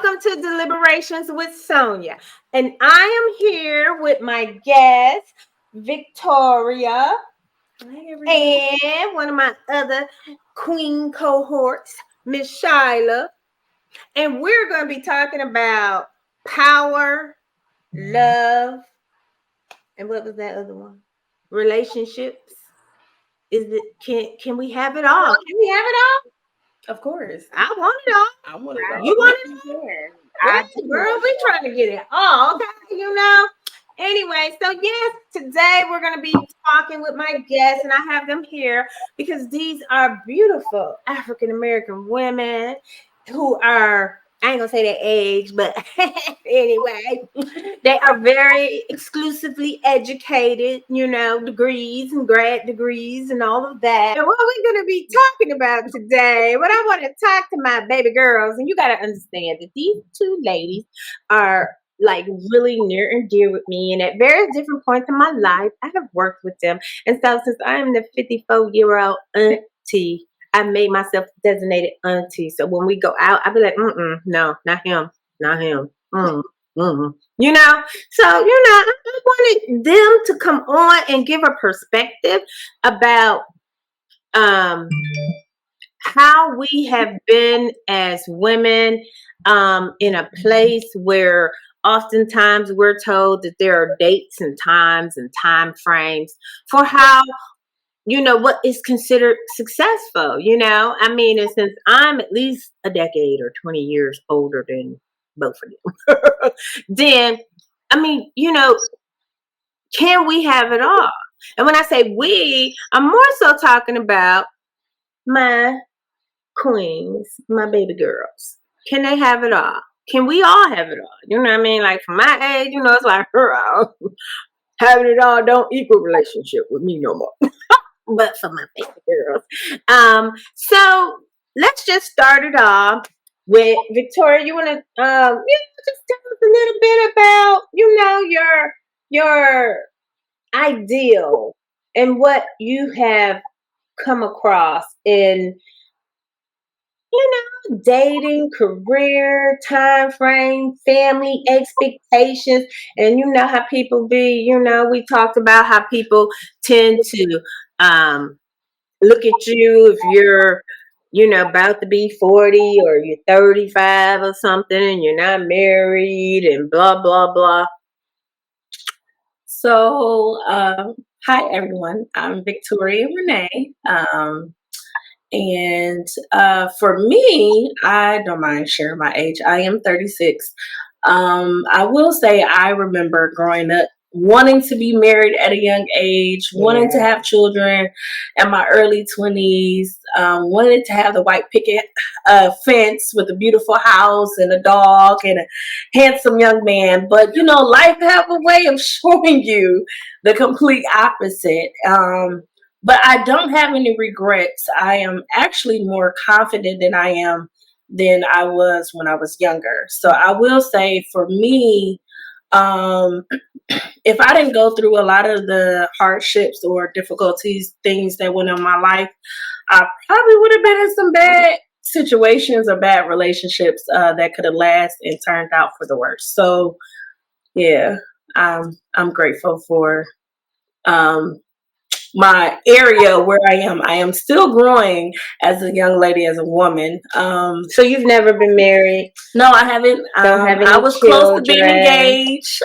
welcome to Deliberations with Sonya. And I am here with my guest, Victoria, and one of my other queen cohorts, Miss Shila. And we're going to be talking about power, love, and what was that other one? Relationships. Can we have it all? Can we have it all? Of course. I want it all. I want it all. You want it all? Well, girl, we trying to get it all. Okay, Anyway, so yes, today we're going to be talking with my guests, and I have them here because these are beautiful African American women who are, I ain't gonna say their age, but anyway, they are very exclusively educated, degrees and grad degrees and all of that. And what we're going to be talking about today, what I want to talk to my baby girls, and you got to understand that these two ladies are like really near and dear with me, and at various different points in my life, I have worked with them. And so since I am the 54-year-old auntie, I made myself designated auntie. So when we go out, I'll be like, no, not him. So, I wanted them to come on and give a perspective about how we have been as women in a place where oftentimes we're told that there are dates and times and time frames for how what is considered successful, and since I'm at least a decade or 20 years older than both of them, then, can we have it all? And when I say we, I'm more so talking about my queens, my baby girls. Can they have it all? Can we all have it all? You know what I mean? Like for my age, it's like, having it all don't equal relationship with me no more. But for my baby girls. So let's just start it off with Victoria. You want to just tell us a little bit about your ideal and what you have come across in dating, career, time frame, family expectations, and how people be. We talked about how people tend to look at you if you're about to be 40 or you're 35 or something and you're not married and blah blah blah. So hi everyone, I'm Victoria Renee, and for me, I don't mind sharing my age. I am 36. I will say I remember growing up wanting to be married at a young age, wanting to have children in my early 20s, wanted to have the white picket fence with a beautiful house and a dog and a handsome young man. But, life have a way of showing you the complete opposite. But I don't have any regrets. I am actually more confident than I was when I was younger. So I will say for me, if I didn't go through a lot of the hardships or difficulties, things that went on in my life, I probably would have been in some bad situations or bad relationships that could have lasted and turned out for the worst. So yeah, I'm grateful for my area where I am. I am still growing as a young lady, as a woman. So you've never been married? No, I haven't. I was close to being engaged.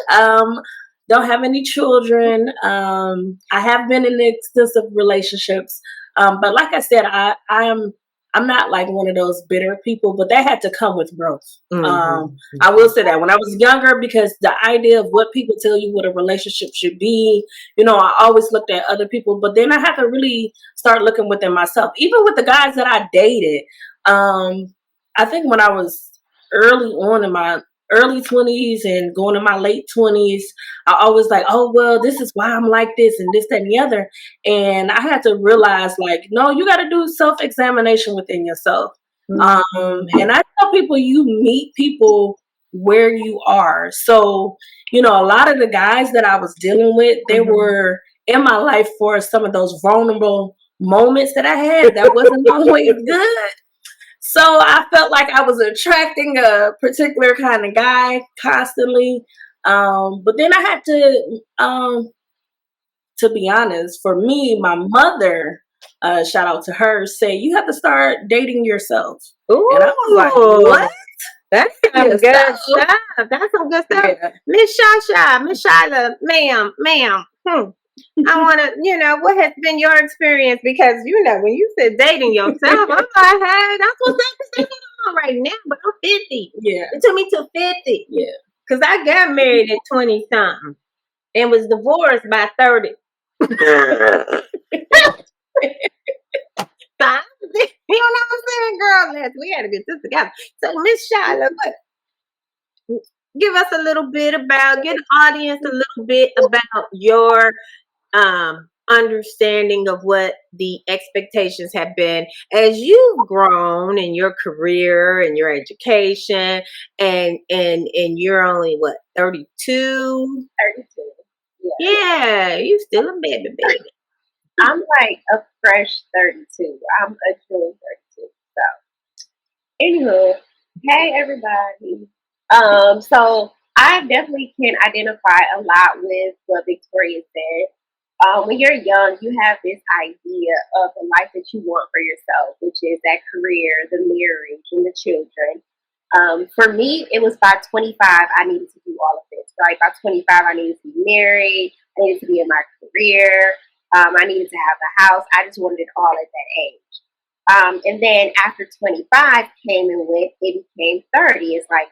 Don't have any children. I have been in extensive relationships. But like I said, I'm not like one of those bitter people, but that had to come with growth. I will say that when I was younger, because the idea of what people tell you what a relationship should be, I always looked at other people, but then I had to really start looking within myself. Even with the guys that I dated, I think when I was early on in my early 20s and going to my late 20s, I always like, oh, well, this is why I'm like this and this, that, and the other. And I had to realize, like, no, you got to do self-examination within yourself. And I tell people, you meet people where you are. So, a lot of the guys that I was dealing with, they were in my life for some of those vulnerable moments that I had that wasn't always good. So I felt like I was attracting a particular kind of guy constantly. But then I had to be honest, for me, my mother, shout out to her, said, you have to start dating yourself. Ooh, and I was like, what? That's some good stuff. That's some good stuff. Yeah. Miss Shasha, Miss Shila, ma'am. I want to, what has been your experience? Because, when you said dating yourself, I'm like, hey, that's what's going on right now. But I'm 50. Yeah. It took me to 50. Yeah. Because I got married at 20-something and was divorced by 30. You know what I'm saying, girl? We got to get this together. So, Miss Shila, give us a little bit about, give the audience a little bit about your understanding of what the expectations have been as you've grown in your career and your education, and you're only what, 32? 32. Yeah, you still a baby. I'm like a fresh 32. I'm a true 32. So, anywho, hey everybody. So I definitely can identify a lot with what Victoria said. When you're young, you have this idea of the life that you want for yourself, which is that career, the marriage, and the children. For me, it was by 25, I needed to do all of this. Right? By 25, I needed to be married. I needed to be in my career. I needed to have a house. I just wanted it all at that age. And then after 25 came and went, it became 30. It's like,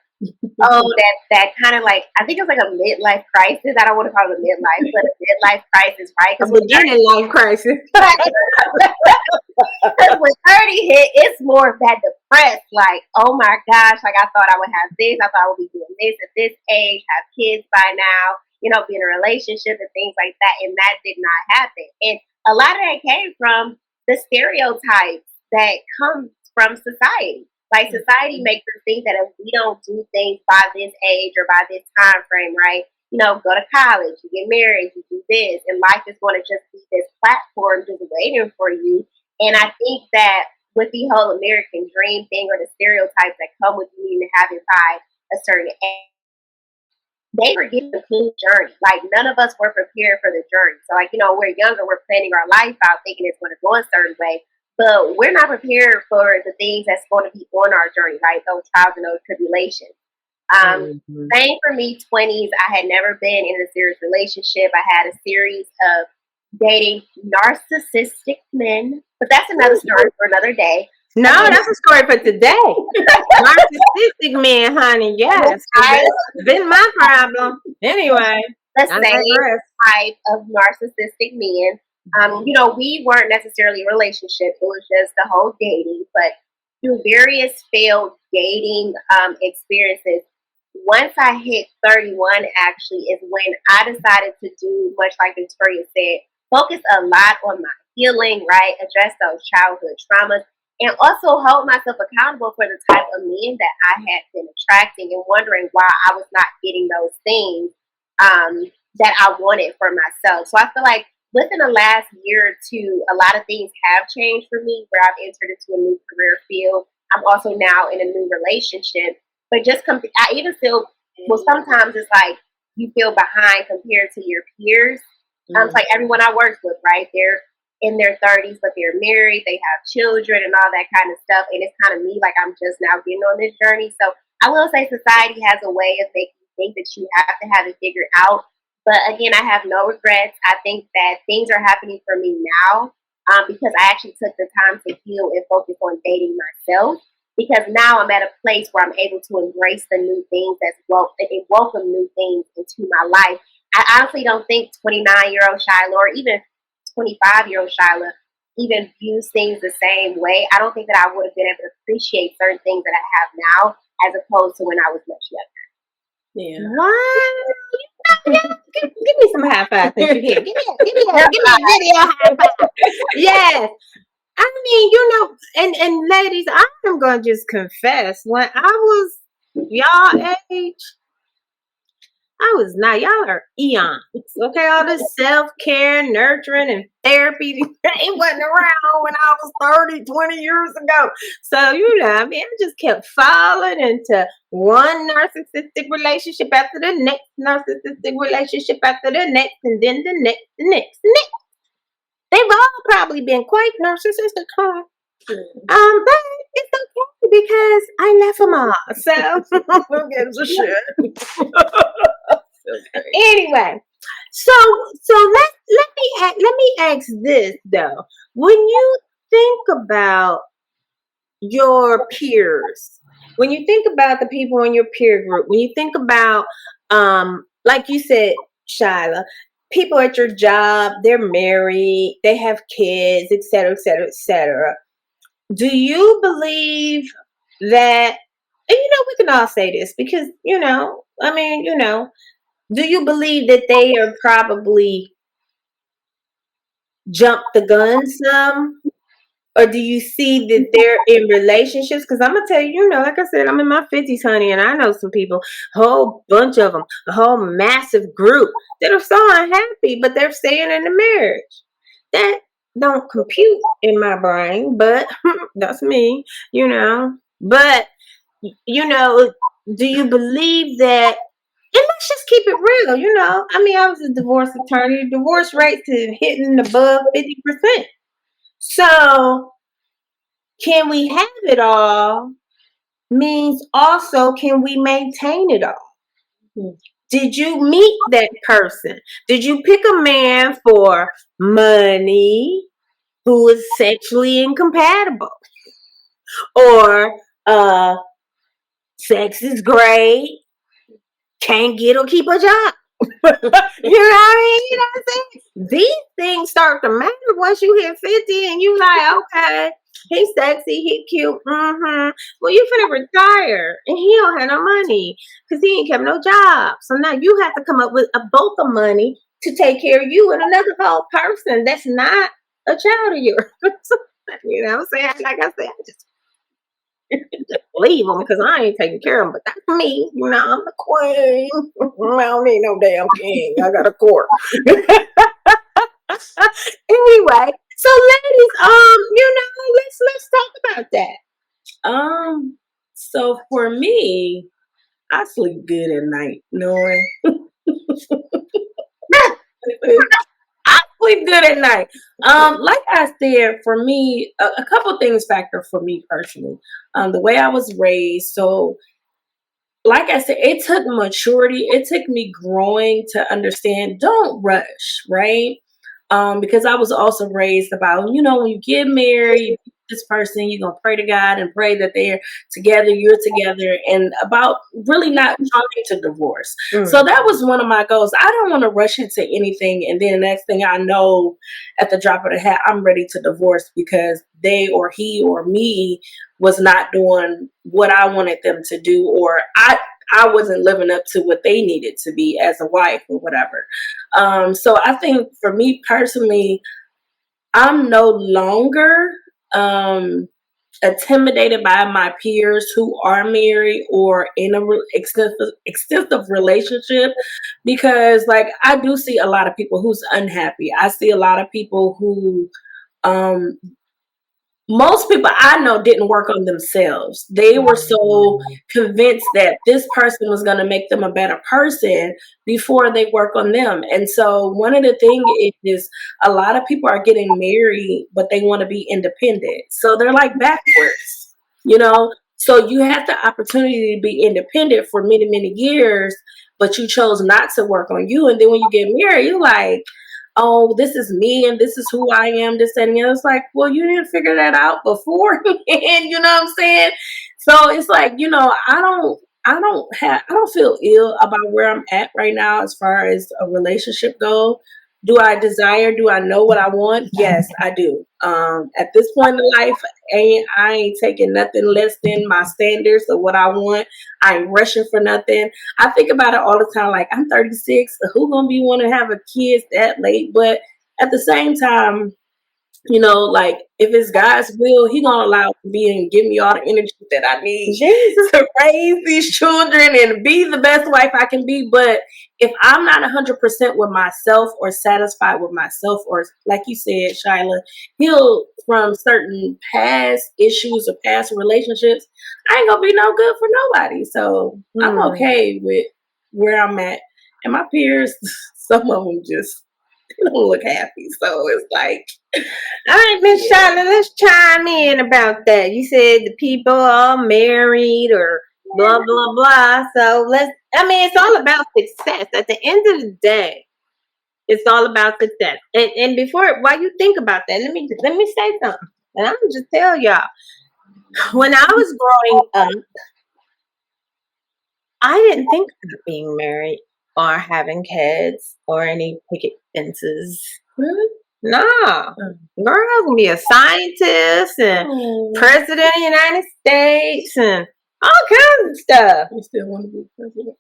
that kind of like, I think it's like a midlife crisis. I don't want to call it a midlife, but a midlife crisis, right? Because beginning life crisis. Because when 30 hit, it's more of that depressed, like, oh my gosh, like I thought I would have this, I thought I would be doing this at this age, have kids by now, be in a relationship and things like that, and that did not happen. And a lot of that came from the stereotypes that come from society. Like, society makes us think that if we don't do things by this age or by this time frame, right? Go to college, you get married, you do this, and life is going to just be this platform just waiting for you. And I think that with the whole American dream thing, or the stereotypes that come with you needing to have it by a certain age, they were given a clean journey. Like, none of us were prepared for the journey. So, like, we're younger, we're planning our life out thinking it's going to go a certain way. But we're not prepared for the things that's going to be on our journey, right? Those trials and those tribulations. Same for me, 20s. I had never been in a serious relationship. I had a series of dating narcissistic men. But that's another story for another day. No, that's a story for today. Narcissistic men, honey. Yes. It's been my problem. Anyway. The same type of narcissistic men. We weren't necessarily in a relationship. It was just the whole dating. But through various failed dating experiences, once I hit 31, actually, is when I decided to do, much like Victoria said, focus a lot on my healing, right? Address those childhood traumas, and also hold myself accountable for the type of men that I had been attracting, and wondering why I was not getting those things that I wanted for myself. So I feel like within the last year or two, a lot of things have changed for me, where I've entered into a new career field. I'm also now in a new relationship. But I even feel, well, sometimes it's like you feel behind compared to your peers. It's like everyone I work with, right? They're in their 30s, but they're married, they have children and all that kind of stuff. And it's kind of me, like I'm just now getting on this journey. So I will say society has a way of making you think that you have to have it figured out. But again, I have no regrets. I think that things are happening for me now because I actually took the time to heal and focus on dating myself. Because now I'm at a place where I'm able to embrace the new things and welcome new things into my life. I honestly don't think 29-year-old Shila, or even 25-year-old Shila, even views things the same way. I don't think that I would have been able to appreciate certain things that I have now as opposed to when I was much younger. Yeah. What? Give me some high five since you're here. Give me a video high five. Yes. I mean, and ladies, I'm going to just confess, when I was y'all age, I was not. Y'all are eons. Okay, all this self-care, nurturing, and therapy, it wasn't around when I was 30, 20 years ago. So, I mean, I just kept falling into one narcissistic relationship after the next narcissistic relationship after the next, and then the next, the next, the next. They've all probably been quite narcissistic, huh? But it's okay because I left them all. So who gives a shit? Anyway, so let me ask this though. When you think about your peers, when you think about the people in your peer group, when you think about like you said, Shila, people at your job, they're married, they have kids, etc., etc., etc. Do you believe that, and we can all say this because, I mean, do you believe that they are probably jumped the gun some? Or do you see that they're in relationships? Because I'm going to tell you, like I said, I'm in my 50s, honey, and I know some people, a whole bunch of them, a whole massive group that are so unhappy, but they're staying in the marriage. That don't compute in my brain, but that's me, But, do you believe that? And let's just keep it real, I mean, I was a divorce attorney. Divorce rates are hitting above 50%. So, can we have it all means also, can we maintain it all? Did you meet that person? Did you pick a man for money who is sexually incompatible? Or sex is great, can't get or keep a job? You know what I mean? You know what I'm saying? These things start to matter once you hit 50 and you like, okay, he's sexy, he cute. Well, you finna retire and he don't have no money because he ain't kept no job. So now you have to come up with a bulk of money to take care of you and another whole person that's not a child of yours. You know what I'm saying? Like I said, I just leave them because I ain't taking care of them. But that's me. I'm the queen. I don't need no damn king. I got a court. Anyway, so ladies, let's talk about that. So for me, I sleep good at night, knowing I sleep good at night. Like I said, for me, a couple things factor for me personally. The way I was raised. So, like I said, it took maturity. It took me growing to understand. Don't rush, right? Because I was also raised about, when you get married, this person, you're gonna pray to God and pray that they're together, you're together, and about really not trying to divorce. So that was one of my goals. I don't want to rush into anything, and then the next thing I know, at the drop of the hat, I'm ready to divorce because they or he or me was not doing what I wanted them to do, or I wasn't living up to what they needed to be as a wife or whatever. So I think for me personally, I'm no longer intimidated by my peers who are married or in a extensive relationship, because like I do see a lot of people who's unhappy. I see a lot of people who most people I know didn't work on themselves. They were so convinced that this person was going to make them a better person before they work on them. And so one of the things is a lot of people are getting married, but they want to be independent. So they're like backwards, So you have the opportunity to be independent for many, many years, but you chose not to work on you. And then when you get married, you're like, oh, this is me and this is who I am, this and the other. It's like, well, you didn't figure that out before. And you know what I'm saying? So it's like, I don't feel ill about where I'm at right now as far as a relationship goes. Do I know what I want? Yes, I do. At this point in life, I ain't taking nothing less than my standards of what I want. I ain't rushing for nothing. I think about it all the time. Like, I'm 36. Who gonna be want to have a kid that late? But at the same time, like if it's God's will, He gonna allow it to be and give me all the energy that I need to raise these children and be the best wife I can be. But if I'm not 100% with myself or satisfied with myself, or like you said, Shila, healed from certain past issues or past relationships, I ain't gonna be no good for nobody. So I'm okay with where I'm at. And my peers, some of them just don't look happy. So it's like, all right, Miss Shila, let's chime in about that. You said the people are married or blah blah blah. So it's all about success. At the end of the day, it's all about success. And while you think about that, let me say something. And I'm gonna just tell y'all. When I was growing up, I didn't think about being married or having kids or any picket fences. really? No. Girl, I was gonna be a scientist and president of the United States and all kinds of stuff. You still want to be president?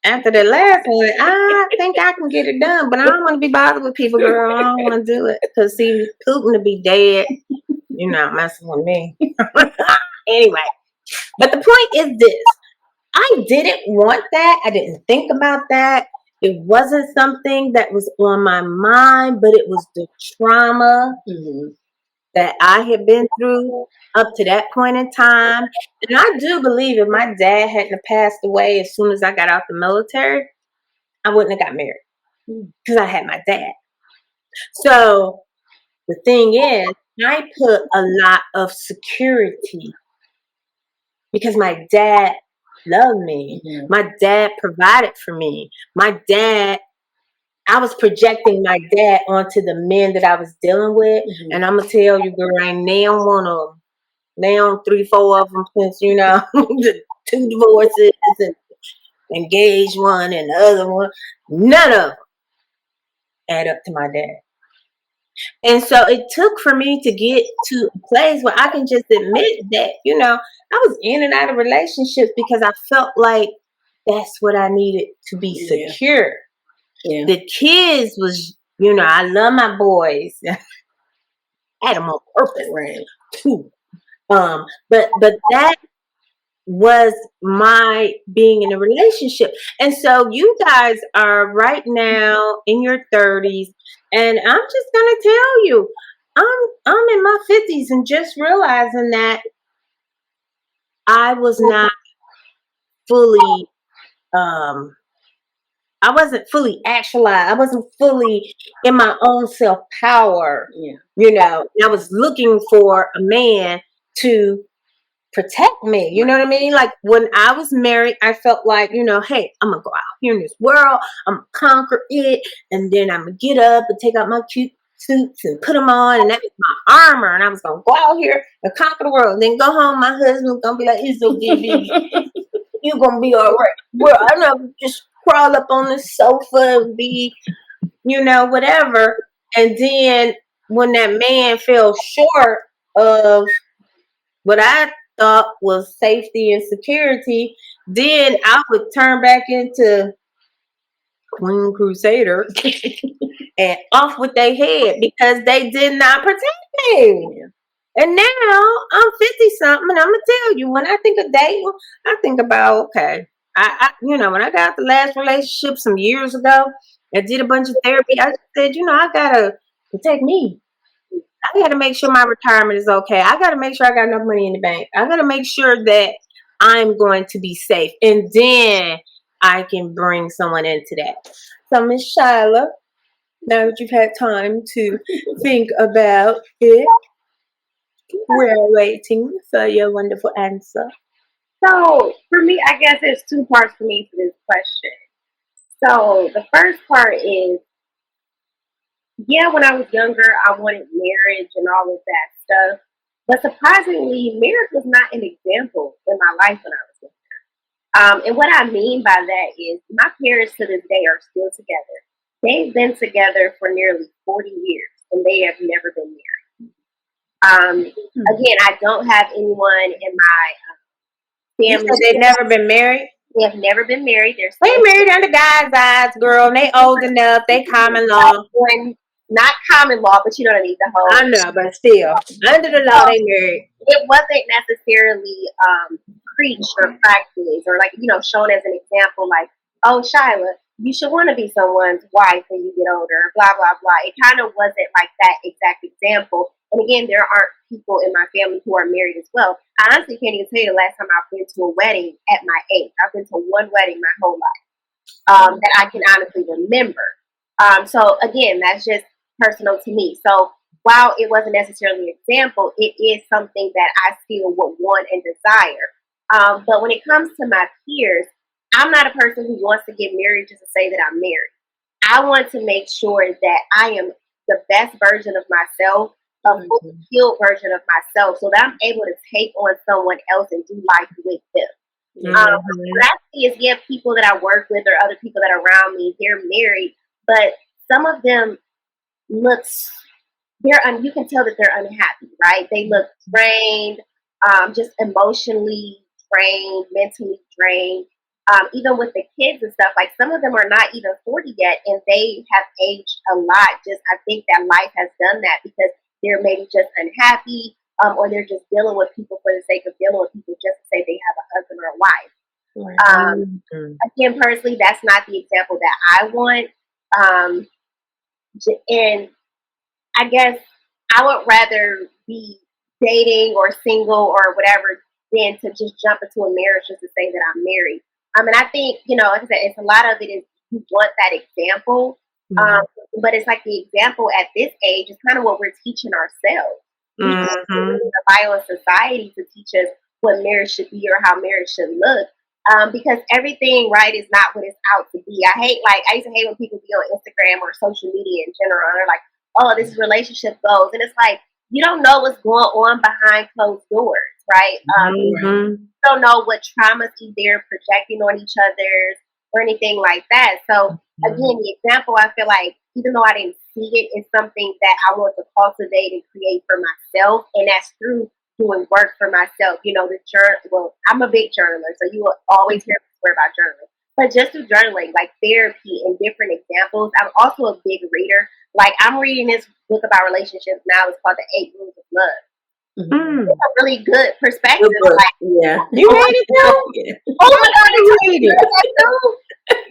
After the last one, I think I can get it done, but I don't want to be bothered with people, girl. I don't want to do it. Because, see, Putin to be dead, you're not messing with me. Anyway, but the point is this. I didn't want that. I didn't think about that. It wasn't something that was on my mind, but it was the trauma that I had been through up to that point in time. And I do believe if my dad hadn't passed away as soon as I got out the military, I wouldn't have got married because I had my dad. So the thing is, I put a lot of security because my dad loved me. My dad provided for me. I was projecting my dad onto the men that I was dealing with. And I'm going to tell you, girl, I ain't nailed one of them. Now 3-4 of them since, the 2 divorces and engaged one and the other one. None of them add up to my dad. And so it took for me to get to a place where I can just admit that, I was in and out of relationships because I felt like that's what I needed to be secure. Yeah. The kids was, I love my boys. I had them on purpose, right? Too. But that was my being in a relationship. And so you guys are right now in your 30s, and I'm just gonna tell you, I'm in my 50s and just realizing that I was not fully I wasn't fully actualized. I wasn't fully in my own self-power. Yeah. I was looking for a man to protect me. You know what I mean? Like when I was married, I felt like, hey, I'm going to go out here in this world. I'm going to conquer it. And then I'm going to get up and take out my cute suits and put them on. And that was my armor. And I was going to go out here and conquer the world. And then go home. My husband's going to be like, it's okay, baby. You're going to be all right. Well, I'm going to just crawl up on the sofa and be, whatever. And then when that man fell short of what I thought was safety and security, then I would turn back into Queen Crusader and off with their head because they did not protect me. And now I'm 50-something, and I'm gonna tell you, when I think of dating, I think about, okay, I when I got out the last relationship some years ago, I did a bunch of therapy. I said, I gotta protect me. I gotta make sure my retirement is okay. I gotta make sure I got enough money in the bank. I gotta make sure that I'm going to be safe, and then I can bring someone into that. So, Miss Shila, now that you've had time to think about it, we're waiting for your wonderful answer. So, for me, I guess there's 2 parts for me to this question. So, the first part is, when I was younger, I wanted marriage and all of that stuff. But surprisingly, marriage was not an example in my life when I was younger. And what I mean by that is my parents to this day are still together. They've been together for nearly 40 years, and they have never been married. Again, I don't have anyone in my family. So they've never been married? They have never been married. They married under God's eyes, girl. They old enough. They common law. Not common law, but you know what I mean. The whole. I know, but still, under the law, they married. It wasn't necessarily preached or practiced or shown as an example. Like, oh, Shila, you should want to be someone's wife when you get older, blah, blah, blah. It kind of wasn't like that exact example. And again, there aren't people in my family who are married as well. I honestly can't even tell you the last time I've been to a wedding at my age. I've been to one wedding my whole life that I can honestly remember. So again, that's just personal to me. So while it wasn't necessarily an example, it is something that I still would want and desire. But when it comes to my peers, I'm not a person who wants to get married just to say that I'm married. I want to make sure that I am the best version of myself, a fully healed version of myself, so that I'm able to take on someone else and do life with them. What I see is, yeah, people that I work with or other people that are around me, they're married, but some of them you can tell that they're unhappy, right? They look drained, just emotionally drained, mentally drained. Even with the kids and stuff, like some of them are not even 40 yet, and they have aged a lot. I think that life has done that because they're maybe just unhappy, or they're just dealing with people for the sake of dealing with people just to say they have a husband or a wife. Again, personally, that's not the example that I want. And I guess I would rather be dating or single or whatever than to just jump into a marriage just to say that I'm married. And I think, like I said, it's a lot of it is you want that example, but it's like the example at this age is kind of what we're teaching ourselves. We the violent society to teach us what marriage should be or how marriage should look. Because everything, right, is not what it's out to be. I used to hate when people be on Instagram or social media in general, and they're like, oh, this is relationship goals. And it's like, you don't know what's going on behind closed doors, right? You don't know what traumas they're projecting on each other or anything like that. So, again, the example, I feel like, even though I didn't see it, is something that I want to cultivate and create for myself. And that's through doing work for myself. I'm a big journaler, so you will always hear me swear about journaling. But just through journaling, like therapy and different examples, I'm also a big reader. Like, I'm reading this book about relationships now. It's called The 8 Rules of Love. It's a really good perspective. Yeah. You read it too? Oh my God, you read it?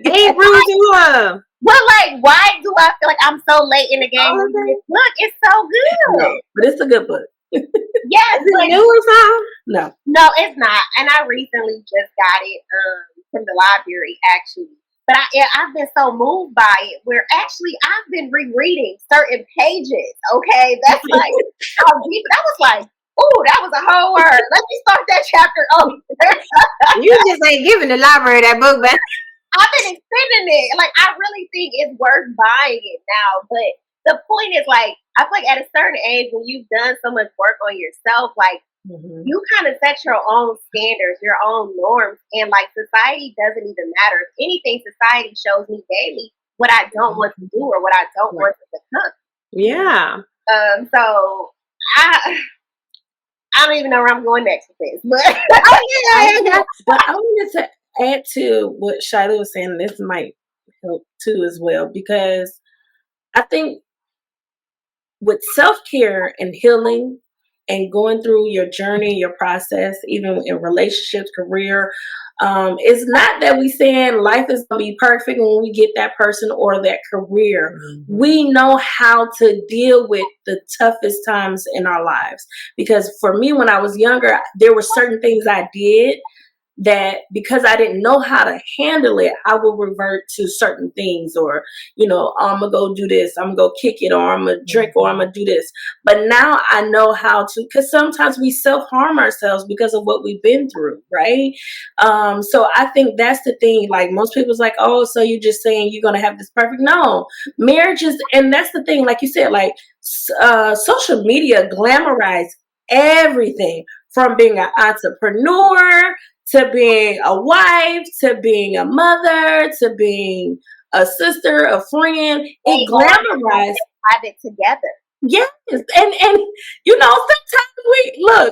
8 Rules of Love. Well, why do I feel like I'm so late in the game with this book? It's so good. But it's a good book. Yes. Is it new or something? No, it's not. And I recently just got it from the library, actually. But I've been so moved by it, where actually I've been rereading certain pages. Okay, that's like how deep. I was like, "Ooh, that was a whole word. Let me start that chapter over." You just ain't giving the library that book, man. I've been extending it. Like, I really think it's worth buying it now. But the point is, like, I feel like at a certain age, when you've done so much work on yourself, like, you kind of set your own standards, your own norms, and like society doesn't even matter. If anything, society shows me daily what I don't want to do or what I don't want to become. Yeah. So I don't even know where I'm going next with this, but but I wanted to add to what Shila was saying. This might help too as well, because I think with self-care and healing and going through your journey, your process, even in relationships, career, it's not that we saying life is going to be perfect when we get that person or that career. We know how to deal with the toughest times in our lives. Because for me, when I was younger, there were certain things I did that because I didn't know how to handle it, I would revert to certain things, or, I'm going to go do this, I'm going to go kick it, or I'm going to drink, or I'm going to do this. But now I know how to, because sometimes we self-harm ourselves because of what we've been through, right? So I think that's the thing. Like, most people's like, oh, so you're just saying you're going to have this perfect. No, marriages, and that's the thing, like you said, like social media glamorize everything, from being an entrepreneur to being a wife, to being a mother, to being a sister, a friend. It glamorizes. Have it together. Yes. And sometimes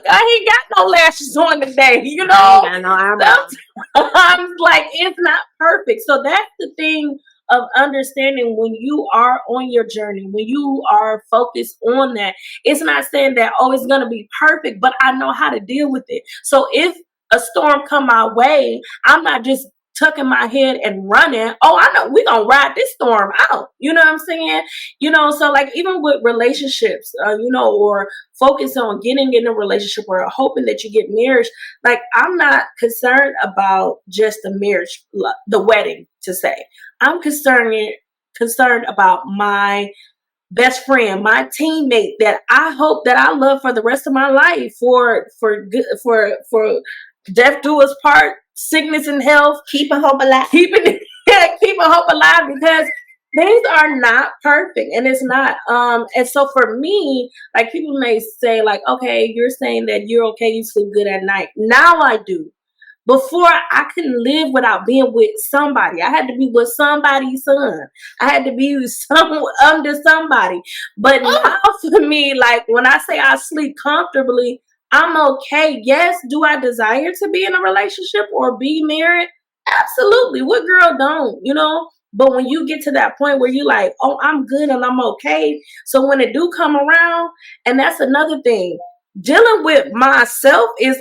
I ain't got no lashes on today. I ain't got no eyebrows. Sometimes, like, it's not perfect. So that's the thing of understanding when you are on your journey, when you are focused on that. It's not saying that, oh, it's going to be perfect, but I know how to deal with it. So if a storm come my way, I'm not just tucking my head and running. Oh, I know we're gonna ride this storm out. You know what I'm saying? So like even with relationships, or focus on getting in a relationship or hoping that you get married. Like I'm not concerned about just the marriage, the wedding to say. I'm concerned about my best friend, my teammate that I hope that I love for the rest of my life, for death do us part, sickness and health, keeping hope alive, keeping hope alive, because things are not perfect, and it's not. And so for me, like people may say, like, okay, you're saying that you're okay, you sleep good at night. Now I do. Before I couldn't live without being with somebody. I had to be with somebody's son. I had to be under somebody. But now for me, like when I say I sleep comfortably, I'm okay. Yes, do I desire to be in a relationship or be married? Absolutely. What girl don't, But when you get to that point where you're like, oh, I'm good and I'm okay. So when it do come around, and that's another thing, dealing with myself it's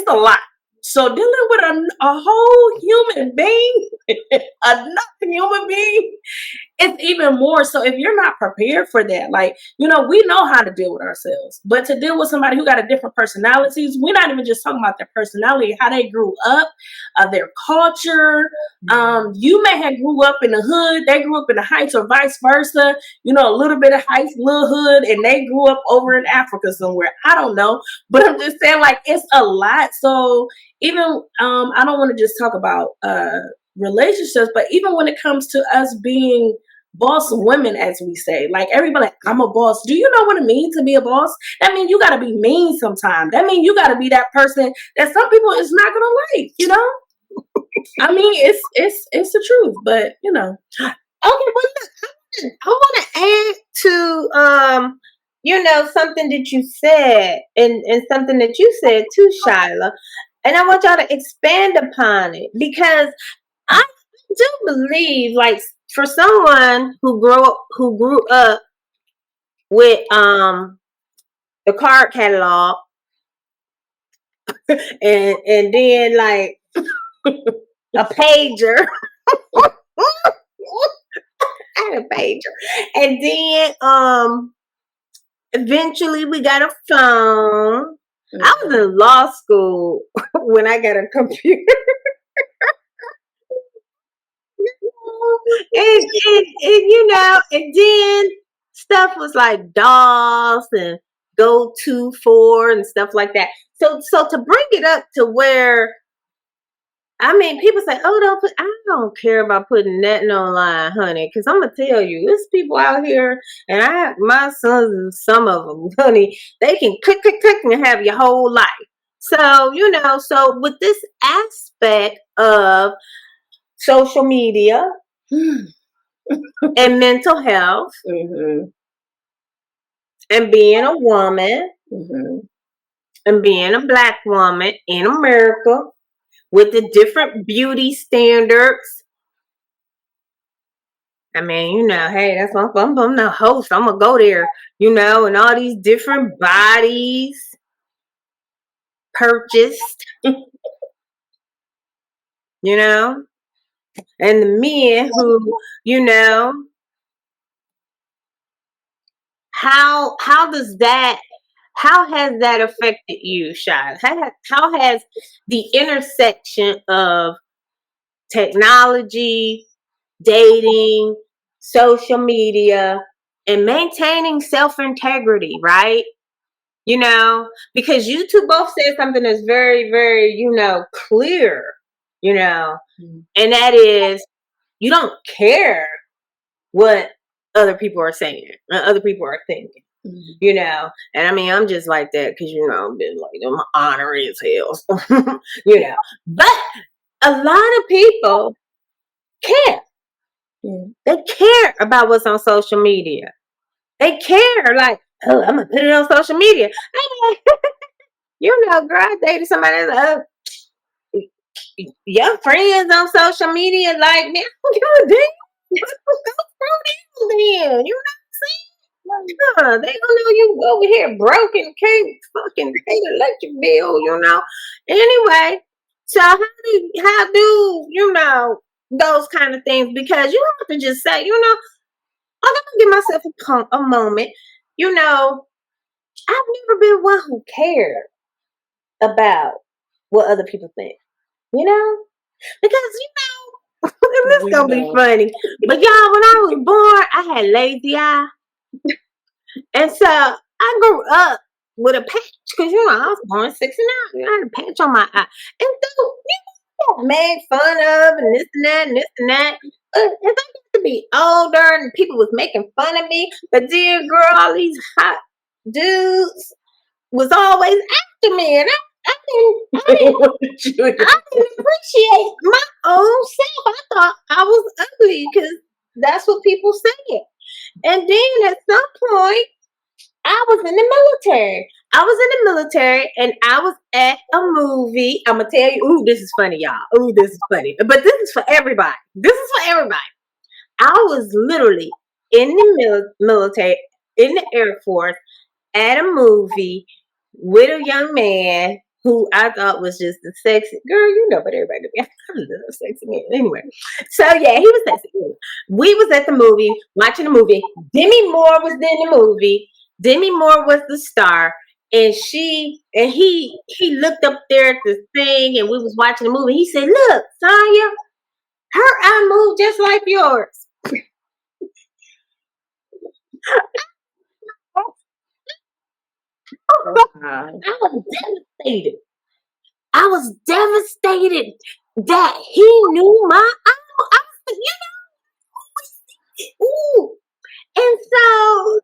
a lot. So dealing with a whole human being, another human being, it's even more. So if you're not prepared for that, like, we know how to deal with ourselves, but to deal with somebody who got a different personalities, we're not even just talking about their personality, how they grew up, their culture. You may have grew up in the hood, they grew up in the heights, or vice versa, a little bit of heights, little hood, and they grew up over in Africa somewhere. I don't know, but I'm just saying, like, it's a lot. So even, I don't want to just talk about, relationships, but even when it comes to us being boss women, as we say, like everybody, like, I'm a boss. Do you know what it means to be a boss? That means you got to be mean sometimes. That means you got to be that person that some people is not going to like, I mean, it's the truth, but Okay, well, look, I want to add to something that you said, and something that you said too, Shila, and I want y'all to expand upon it, because I do believe, like, for someone who grew up with the card catalog, and then like a pager. I had a pager, and then eventually we got a phone. I was in law school when I got a computer. And then stuff was like DOS and Go 2.4 and stuff like that. So to bring it up to where, I mean, people say, "Oh, I don't care about putting nothing online, honey," because I'm gonna tell you, there's people out here, and my sons, some of them, honey, they can click, click, click, and have your whole life. So so with this aspect of social media and mental health, and being a woman, and being a Black woman in America, with the different beauty standards. I mean, hey, that's I'm the host. I'm gonna go there, and all these different bodies purchased, and the men who, how has that affected you, Shai? How has the intersection of technology, dating, social media, and maintaining self-integrity, right? Because you two both said something that's very, very, clear, and that is, you don't care what other people are saying, other people are thinking. And I mean, I'm just like that because I've been like, I'm honorary as hell. But a lot of people care. They care about what's on social media. They care, like, oh, I'm gonna put it on social media. Girl, I dated somebody that's your friends on social media, like, man, I don't give a damn. Go through them, you know what I'm saying? They don't know you over here broken, can't fucking pay the electric bill, Anyway, So how do you know those kind of things? Because you have to just say, you know, I'm gonna give myself a moment. You know, I've never been one who cared about what other people think. You know, because you know, this is gonna be funny. But y'all, when I was born, I had lazy eye, and so I grew up with a patch because you know I was born 69. I had a patch on my eye, and so made fun of and this and that and this and that. As I got to be older and people was making fun of me, but dear girl, all these hot dudes was always after me, and I didn't appreciate my own self. I thought I was ugly because that's what people said. And then at some point, I was in the military. And I was at a movie. I'm gonna tell you, ooh, this is funny, y'all. Ooh, this is funny. But this is for everybody. I was literally in the military, in the Air Force, at a movie with a young man who I thought was just the sexy girl. You know, but everybody I love sexy men. Anyway, so yeah, he was sexy. We was at the movie, watching the movie. Demi Moore was in the movie. Demi Moore was the star, and he looked up there at the thing, and we was watching the movie. He said, "Look, Sonya, her eye moved just like yours." I was devastated. I was devastated that he knew my eye. I was, you know, ooh. And so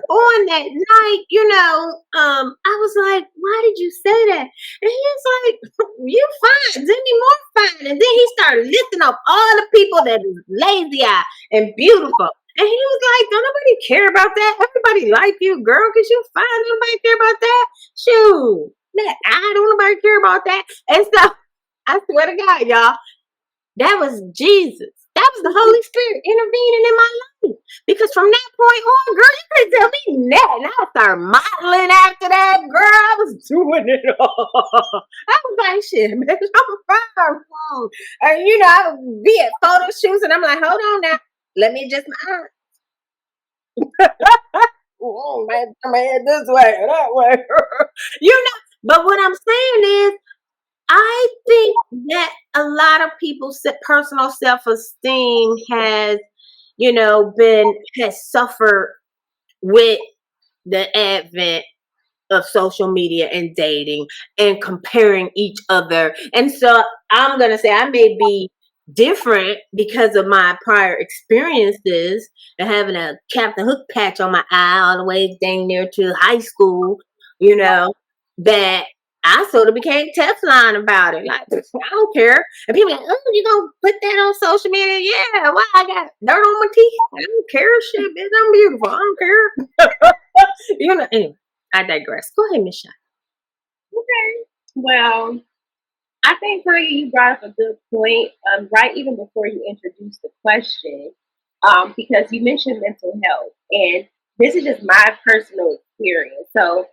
on that night, you know, I was like, "Why did you say that?" And he was like, "You fine, Demi Moore fine." And then he started listing off all the people that is lazy eye and beautiful. And he was like, "Don't nobody care about that. Everybody like you, girl, because you fine. Don't nobody care about that. Shoot, that I don't nobody care about that." And so I swear to God, y'all, that was Jesus. That was the Holy Spirit intervening in my life. Because from that point on, girl, you couldn't tell me nothing. I started modeling after that, girl. I was doing it all. I was like, shit, man, I'm fine. And, you know, I would be at photo shoots, and I'm like, hold on now. Let me adjust my man, turn my head this way or that way. You know, but what I'm saying is, I think that a lot of people's personal self-esteem has, you know, has suffered with the advent of social media and dating and comparing each other. And so I'm going to say I may be different because of my prior experiences and having a Captain Hook patch on my eye all the way dang near to high school, you know, that I sort of became Teflon about it. Like, I don't care. And people are like, "Oh, you gonna put that on social media?" Yeah, why? I got dirt on my teeth. I don't care. Shit, bitch, I'm beautiful. I don't care. You know, anyway, I digress. Go ahead, Miss Shila. Okay. Well, I think, Sonya, you brought up a good point, right even before you introduced the question, because you mentioned mental health, and this is just my personal experience. So,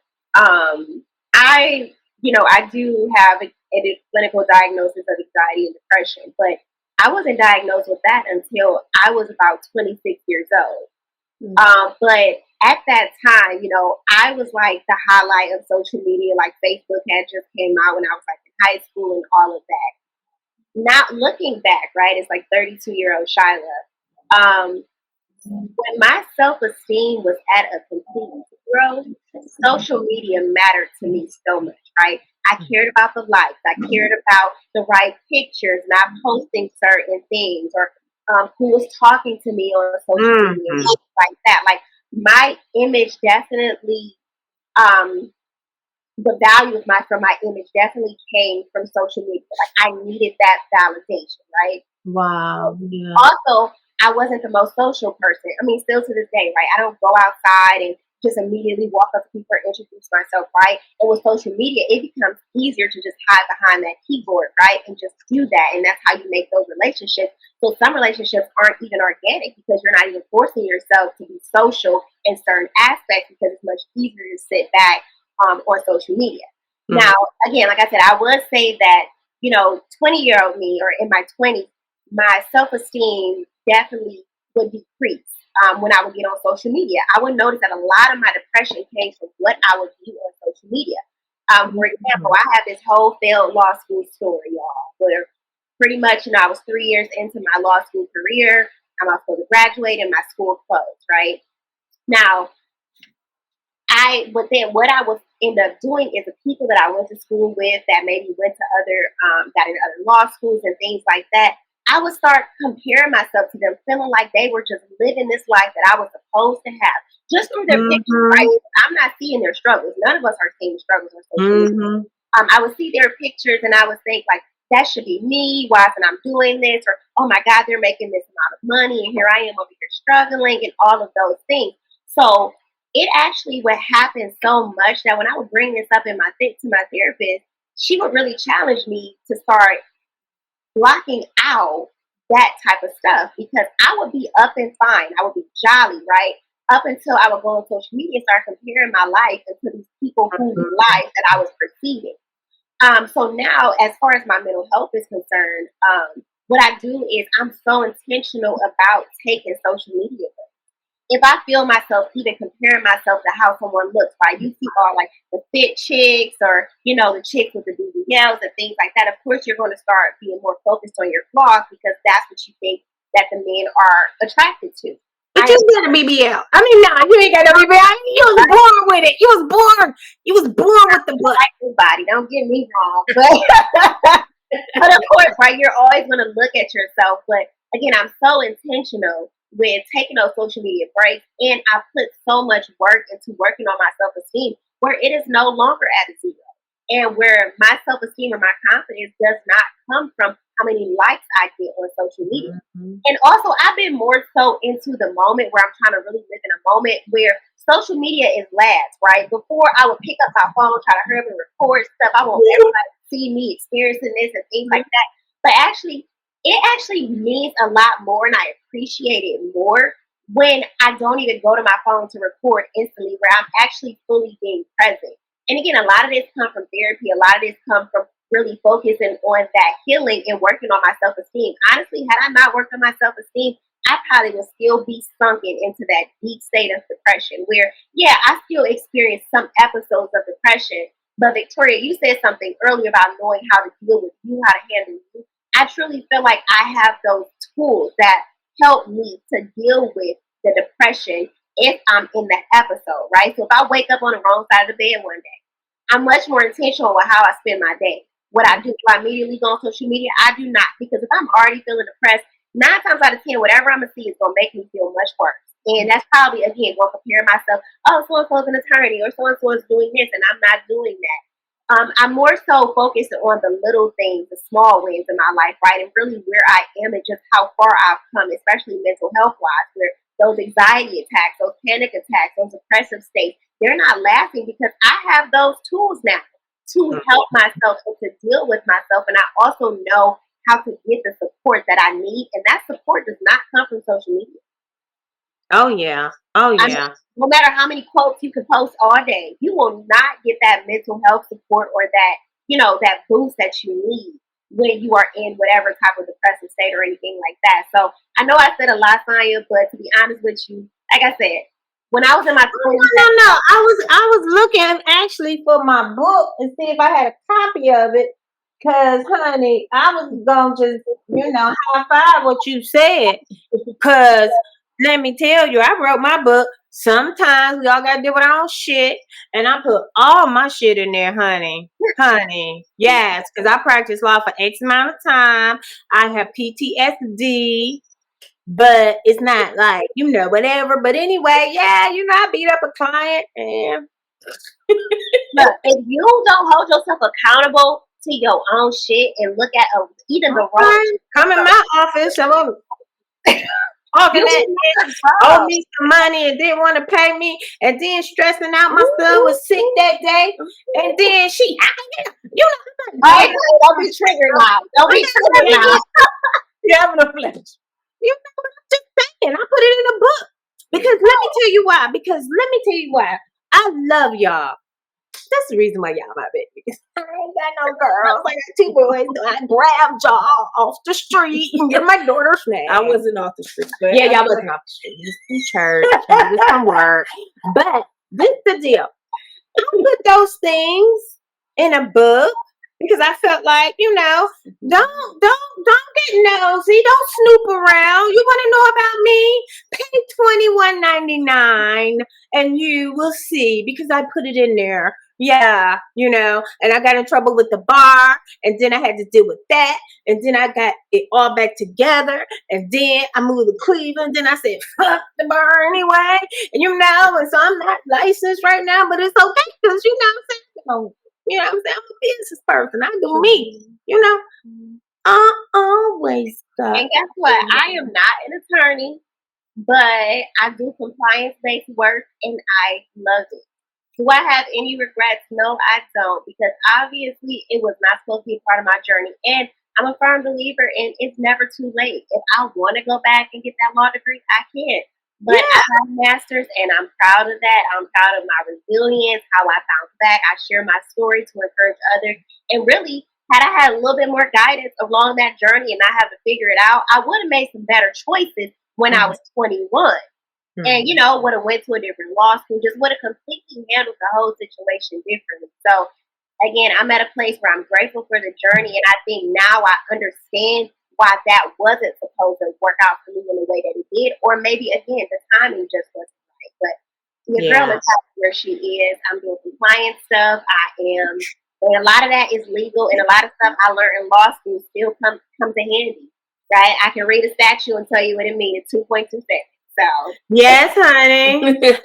I do have a clinical diagnosis of anxiety and depression, but I wasn't diagnosed with that until I was about 26 years old. But at that time, I was like the highlight of social media. Like Facebook had just came out when I was like in high school and all of that. Not looking back, right? It's like 32-year-old Shila. When my self-esteem was at a complete zero, social media mattered to me so much, right? I cared about the likes. I cared about the right pictures, not posting certain things, or who was talking to me on social media, and things like that. Like my image definitely, the value of my image definitely came from social media. Like I needed that validation, right? Wow. Yeah. Also, I wasn't the most social person. I mean, still to this day, right? I don't go outside and just immediately walk up to people and introduce myself, right? And with social media, it becomes easier to just hide behind that keyboard, right? And just do that. And that's how you make those relationships. So some relationships aren't even organic because you're not even forcing yourself to be social in certain aspects because it's much easier to sit back on social media. Now, again, like I said, I would say that 20-year-old me or in my 20s, my self-esteem definitely would decrease when I would get on social media. I would notice that a lot of my depression came from what I would view on social media. For example, I have this whole failed law school story, y'all, where pretty much, I was 3 years into my law school career. I was supposed to graduate and my school closed, right? Now, what I was end up doing is the people that I went to school with that maybe went to got into other law schools and things like that, I would start comparing myself to them, feeling like they were just living this life that I was supposed to have just through their pictures, right? I'm not seeing their struggles. None of us are seeing struggles on social media. I would see their pictures and I would think like, that should be me. Why isn't I doing this? Or, oh my God, they're making this amount of money and here I am over here struggling and all of those things. So it actually would happen so much that when I would bring this up to my therapist, she would really challenge me to start blocking out that type of stuff because I would be up and fine. I would be jolly, right? Up until I would go on social media and start comparing my life to these people whose life that I was perceiving. So now, as far as my mental health is concerned, what I do is I'm so intentional about taking social media breaks. If I feel myself even comparing myself to how someone looks, right? You see all like the fit chicks or, the chicks with the BBLs and things like that. Of course, you're going to start being more focused on your flaws because that's what you think that the men are attracted to. But you got a BBL. I mean, no, you ain't got no BBL. You was born with it. You was born with the butt. Like everybody, don't get me wrong. But of course, right, you're always going to look at yourself. But again, I'm so intentional with taking those social media breaks. And I put so much work into working on my self-esteem where it is no longer at a zero. And where my self-esteem or my confidence does not come from how many likes I get on social media. And also, I've been more so into the moment where I'm trying to really live in a moment where social media is last, right? Before I would pick up my phone, try to hurry and record stuff. I want everybody to see me experiencing this and things like that. But it actually means a lot more and I appreciate it more when I don't even go to my phone to record instantly, where I'm actually fully being present. And again, a lot of this comes from therapy. A lot of this comes from really focusing on that healing and working on my self-esteem. Honestly, had I not worked on my self-esteem, I probably would still be sunken into that deep state of depression where, yeah, I still experience some episodes of depression. But Victoria, you said something earlier about knowing how to deal with you, how to handle you. I truly feel like I have those tools that help me to deal with the depression if I'm in that episode, right? So if I wake up on the wrong side of the bed one day, I'm much more intentional with how I spend my day. What I do, do I immediately go on social media? I do not, because if I'm already feeling depressed, 9 times out of 10, whatever I'm gonna see is gonna make me feel much worse. And that's probably again gonna compare myself. Oh, so and so's an attorney, or so and so is doing this, and I'm not doing that. I'm more so focused on the little things, the small wins in my life, right? And really where I am and just how far I've come, especially mental health wise, where those anxiety attacks, those panic attacks, those depressive states, they're not lasting because I have those tools now to help myself and to deal with myself. And I also know how to get the support that I need. And that support does not come from social media. Oh, yeah. Oh, yeah. I mean, no matter how many quotes you can post all day, you will not get that mental health support or that, that boost that you need when you are in whatever type of depressive state or anything like that. So I know I said a lot, Sonya, but to be honest with you, like I said, when I was in my 20s, no, I was looking actually for my book and see if I had a copy of it. Cause, honey, I was gonna just, high five what you said. Cause let me tell you, I wrote my book. Sometimes we all gotta deal with our own shit, and I put all my shit in there, honey. Yes, because I practiced law for X amount of time. I have PTSD. But it's not like, whatever. But anyway, yeah, I beat up a client. And look, if you don't hold yourself accountable to your own shit and look at even the wrong, come in my office, I'm talking that bitch, owed me some money and didn't want to pay me, and then stressing out my son was sick that day, and then she, don't be triggered now. Don't be triggered now. You're having a flash. I'm just saying, I put it in a book because let me tell you why. I love y'all. That's the reason why y'all my babies. I ain't got no girls. I got 2 boys. So I grabbed y'all off the street and get my daughter snacks. I wasn't off the street. But yeah, y'all wasn't off the street. You was in church. You was from work. But this is the deal. I put those things in a book because I felt like, don't get nosy. Don't snoop around. You want to know about me? Pay $21.99 and you will see because I put it in there. Yeah, and I got in trouble with the bar, and then I had to deal with that, and then I got it all back together, and then I moved to Cleveland. Then I said, fuck the bar anyway, and and so I'm not licensed right now, but it's okay because I'm saying, I'm a business person. I do me, I always got. And guess what? I am not an attorney, but I do compliance-based work, and I love it. Do I have any regrets? No, I don't, because obviously it was not supposed to be a part of my journey. And I'm a firm believer in it's never too late. If I want to go back and get that law degree, I can. But I have masters, and I'm proud of that. I'm proud of my resilience, how I bounced back. I share my story to encourage others. And really, had I had a little bit more guidance along that journey and I had to figure it out, I would have made some better choices when I was 21. And, would have went to a different law school, just would have completely handled the whole situation differently. So, again, I'm at a place where I'm grateful for the journey, and I think now I understand why that wasn't supposed to work out for me in the way that it did, or maybe, again, the timing just wasn't right. But your girl is where she is. I'm doing compliance stuff. I am, and a lot of that is legal, and a lot of stuff I learned in law school still comes in handy, right? I can read a statute and tell you what it means in 2.2 seconds. So yes, honey. I mean, that's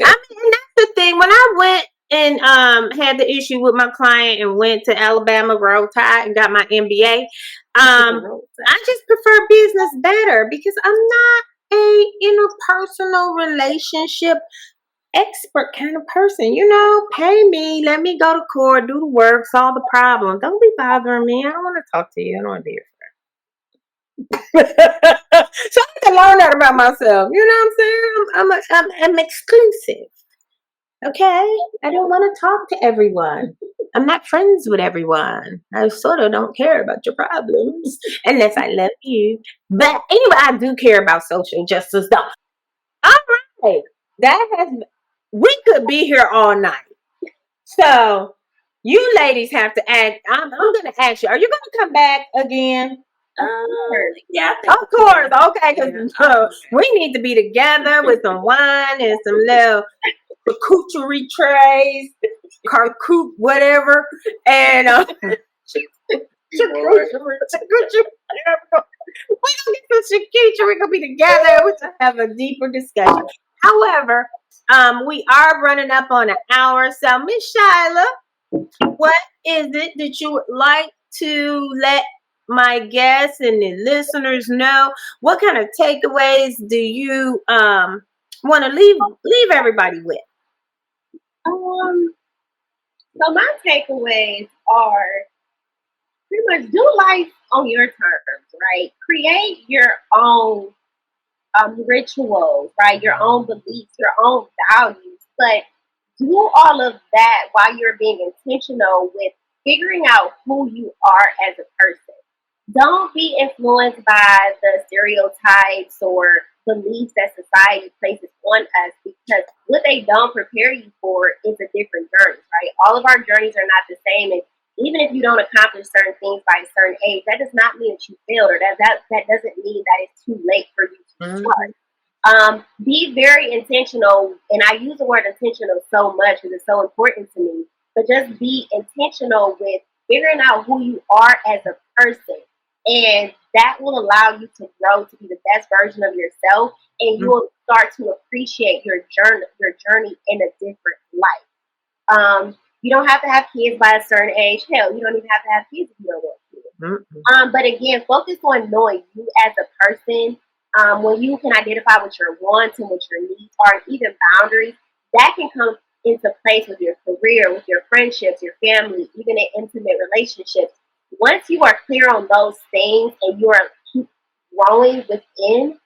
the thing. When I went and had the issue with my client and went to Alabama, Roll Tide, and got my MBA, I just prefer business better because I'm not a interpersonal relationship expert kind of person. Pay me, let me go to court, do the work, solve the problem. Don't be bothering me. I don't want to talk to you. I don't want to be your friend. So I have to learn that about myself. You know what I'm saying? I'm exclusive. Okay? I don't want to talk to everyone. I'm not friends with everyone. I sort of don't care about your problems unless I love you. But anyway, I do care about social justice though. All right. We could be here all night. So you ladies have to act. I'm going to ask you, are you going to come back again? Yeah, of course. Okay, because we need to be together with some wine and some little charcuterie trays, whatever, and we're gonna get some charcuterie. We're gonna be together. We're gonna have a deeper discussion. However, we are running up on an hour. So, Miss Shila, what is it that you would like to let my guests and the listeners know? What kind of takeaways do you want to leave everybody with? So my takeaways are pretty much do life on your terms, right? Create your own rituals, right? Your own beliefs, your own values, but do all of that while you're being intentional with figuring out who you are as a person. Don't be influenced by the stereotypes or beliefs that society places on us, because what they don't prepare you for is a different journey, right? All of our journeys are not the same, and even if you don't accomplish certain things by a certain age, that does not mean that you failed, or that doesn't mean that it's too late for you to start. Be very intentional, and I use the word intentional so much because it's so important to me, but just be intentional with figuring out who you are as a person. And that will allow you to grow to be the best version of yourself, and you will start to appreciate your journey in a different light. You don't have to have kids by a certain age. Hell, you don't even have to have kids if you don't want kids. But again, focus on knowing you as a person. When you can identify what your wants and what your needs are, and even boundaries, that can come into place with your career, with your friendships, your family, even in intimate relationships. Once you are clear on those things and you are keep growing within,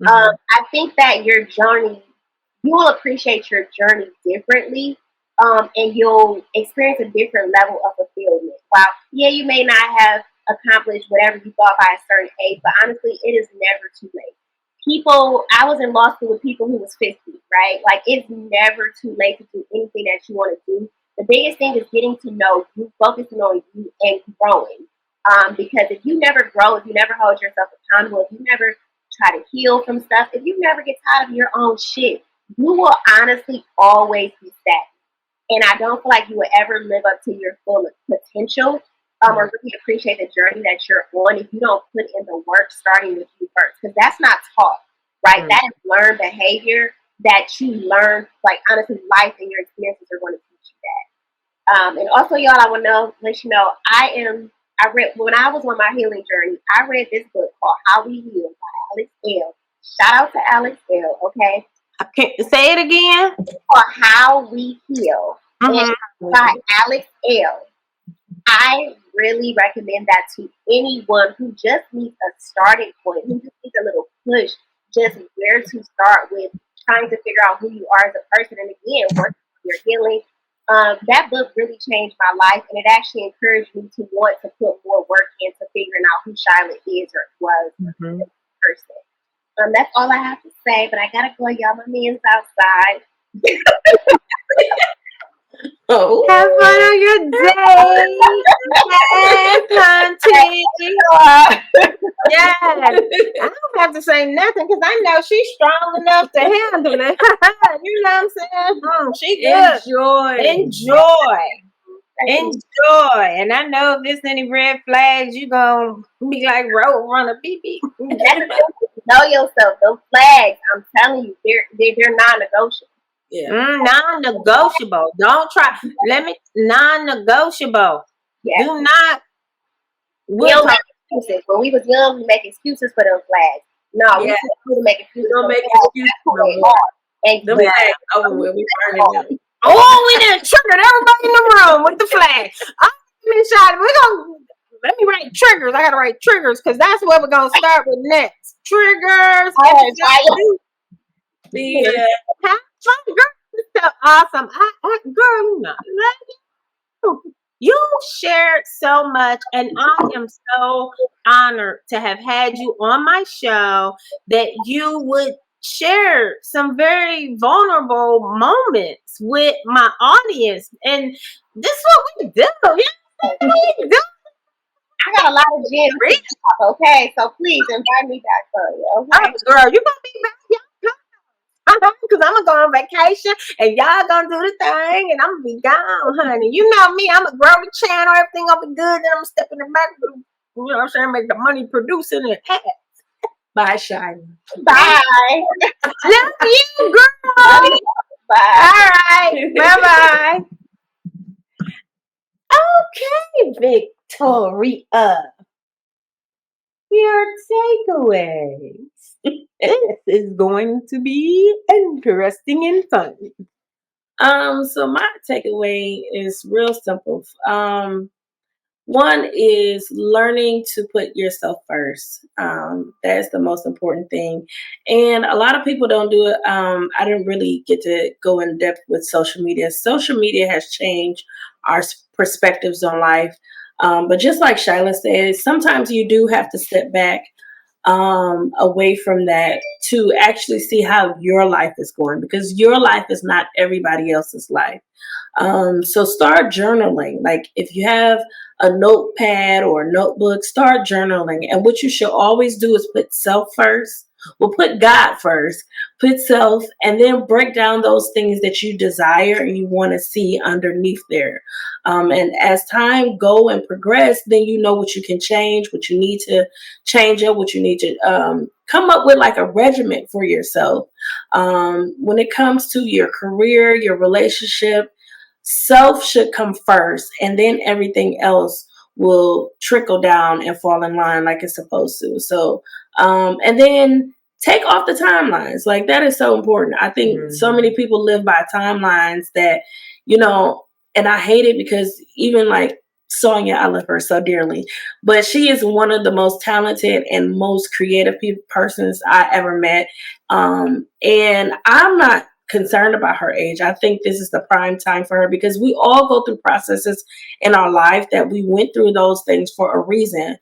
I think that your journey, you will appreciate your journey differently and you'll experience a different level of fulfillment. While, yeah, you may not have accomplished whatever you thought by a certain age, but honestly, it is never too late. I was in law school with people who was 50, right? Like, it's never too late to do anything that you want to do. The biggest thing is getting to know you, focusing on you, and growing. Because if you never grow, if you never hold yourself accountable, if you never try to heal from stuff, if you never get tired of your own shit, you will honestly always be sad. And I don't feel like you will ever live up to your full potential, or really appreciate the journey that you're on if you don't put in the work starting with you first. Because that's not taught, right? That is learned behavior that you learn, like honestly, life and your experiences are going to teach you that. And also, y'all, I want to let you know, I read, when I was on my healing journey, I read this book called How We Heal by Alex L. Shout out to Alex L, okay? Okay, say it again. For How We Heal, by Alex L. I really recommend that to anyone who just needs a starting point, who just needs a little push, just where to start with trying to figure out who you are as a person. And again, working on your healing. That book really changed my life, and it actually encouraged me to want to put more work into figuring out who Shila is or was as a person. That's all I have to say, but I gotta go, y'all. My man's outside. Oh. Have fun on your day. Yes, Auntie. Yes. I don't have to say nothing because I know she's strong enough to handle it. You know what I'm saying? She good. Enjoy. And I know if there's any red flags, you're going to be like road runner, beep, beep. Know yourself. Those flags, I'm telling you, they're non-negotiable. Yeah. Non-negotiable. Don't try. Non-negotiable. Yeah. Do not. We don't make excuses. When we was young, we make excuses for those flags. No, we don't make excuses. We don't make excuses for them. And the flags over with. We burning them. Oh, we done triggered everybody in the room with the flag. Let me write triggers. I gotta write triggers because that's what we're gonna start with next. Triggers. Yeah. Girl, so awesome. Girl, you know, you shared so much, and I am so honored to have had you on my show that you would share some very vulnerable moments with my audience. And this is what we do. I got a lot of gems. Okay, so please invite me back, Sonya. Okay? Girl, you gonna be back, because I'm gonna go on vacation and y'all gonna do the thing and I'm gonna be gone, honey. You know me, I'm gonna grow the channel, everything gonna be good, then I'm gonna step in the back, you know what I'm saying, make the money producing it. Bye, Shila. Bye. Love you, girl. Bye. All right. Bye-bye. Okay, Victoria. Your takeaways. This is going to be interesting and fun. So my takeaway is real simple. One is learning to put yourself first. That's the most important thing. And a lot of people don't do it. I didn't really get to go in depth with social media. Social media has changed our perspectives on life. But just like Shila said, sometimes you do have to step back away from that to actually see how your life is going, because your life is not everybody else's life. So start journaling. Like if you have a notepad or a notebook, start journaling. And what you should always do is put self first. Well, put God first, put self, and then break down those things that you desire and you want to see underneath there. And as time go and progress, then you know what you can change, what you need to change up, what you need to come up with like a regimen for yourself. When it comes to your career, your relationship, self should come first, and then everything else will trickle down and fall in line like it's supposed to. So, and then take off the timelines. Like that is so important. I think so many people live by timelines that, you know, and I hate it because even like Sonya, I love her so dearly, but she is one of the most talented and most creative persons I ever met. And I'm not concerned about her age. I think this is the prime time for her because we all go through processes in our life that we went through those things for a reason,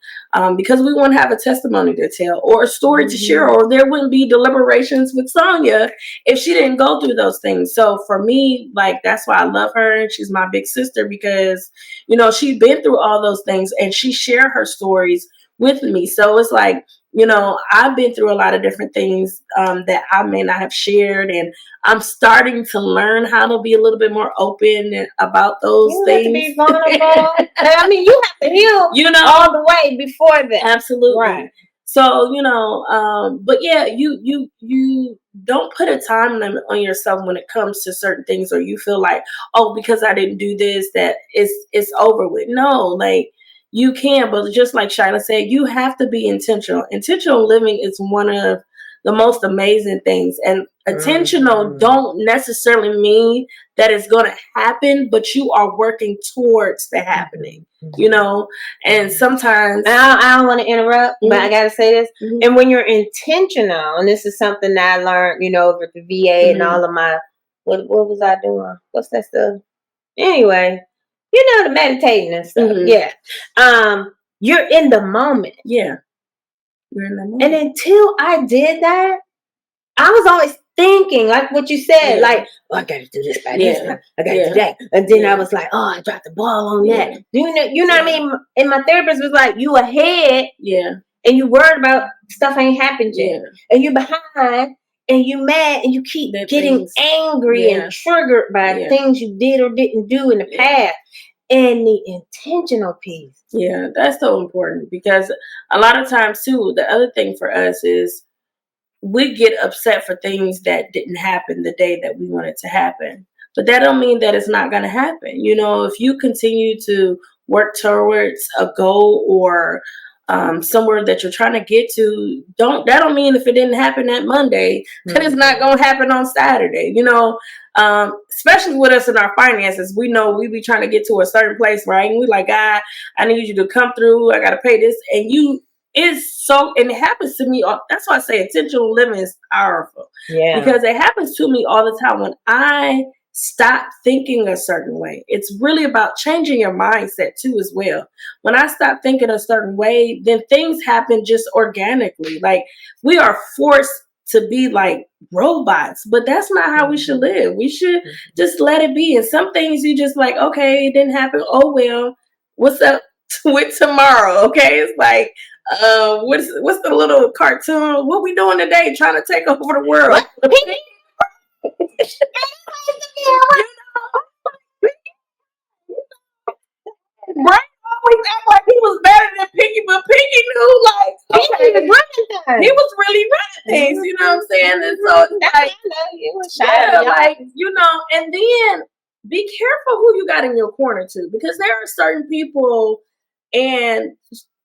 because we want to have a testimony to tell or a story to share, or there wouldn't be Deliberations with Sonya if she didn't go through those things. So for me, like, that's why I love her, and she's my big sister because, you know, she's been through all those things and she shared her stories with me. So it's like, you know, I've been through a lot of different things that I may not have shared, and I'm starting to learn how to be a little bit more open about those things. You have to be vulnerable. I mean, you have to heal, you know, all the way before that. Absolutely. Right. So, you know, but yeah, you don't put a time limit on yourself when it comes to certain things, or you feel like, oh, because I didn't do this, that it's over with. No, like, you can, but just like Shila said, you have to be intentional. Intentional living is one of the most amazing things. And intentional don't necessarily mean that it's going to happen, but you are working towards the happening, you know? And sometimes... I don't want to interrupt, but I got to say this. And when you're intentional, and this is something that I learned, you know, over at the VA and all of my... What was I doing? What's that stuff? Anyway... You know, the meditating and stuff. Yeah. You're in the moment. Yeah. You're in the moment. And until I did that, I was always thinking, like what you said, like, oh, I got to do this by this time. I got to do that. And then I was like, oh, I dropped the ball on that. You know what I mean? And my therapist was like, you ahead. Yeah. And you worried about stuff ain't happened yet. And you behind. And you mad, and you keep getting angry and triggered by things you did or didn't do in the past. And the intentional piece. Yeah, that's so important, because a lot of times too, the other thing for us is we get upset for things that didn't happen the day that we want it to happen. But that don't mean that it's not going to happen. You know, if you continue to work towards a goal or somewhere that you're trying to get to, that don't mean if it didn't happen that Monday that it's not going to happen on Saturday. You know, especially with us in our finances, we know we be trying to get to a certain place, right? And we like, God, I need you to come through. I got to pay this. And and it happens to me. That's why I say intentional living is powerful. Yeah. Because it happens to me all the time when I stop thinking a certain way. It's really about changing your mindset too as well. When I stop thinking a certain way, then things happen just organically. Like, we are forced to be like robots, but that's not how we should live. We should just let it be. And some things you just like, okay, it didn't happen. Oh well, what's up with tomorrow? Okay, it's like, what's the little cartoon? What we doing today? Trying to take over the world. Brian always act like he was better than Pinky, but Pinky knew, like, okay, he was really running things, you know what I'm saying? And so it's like, like, you know, and then be careful who you got in your corner too, because there are certain people, and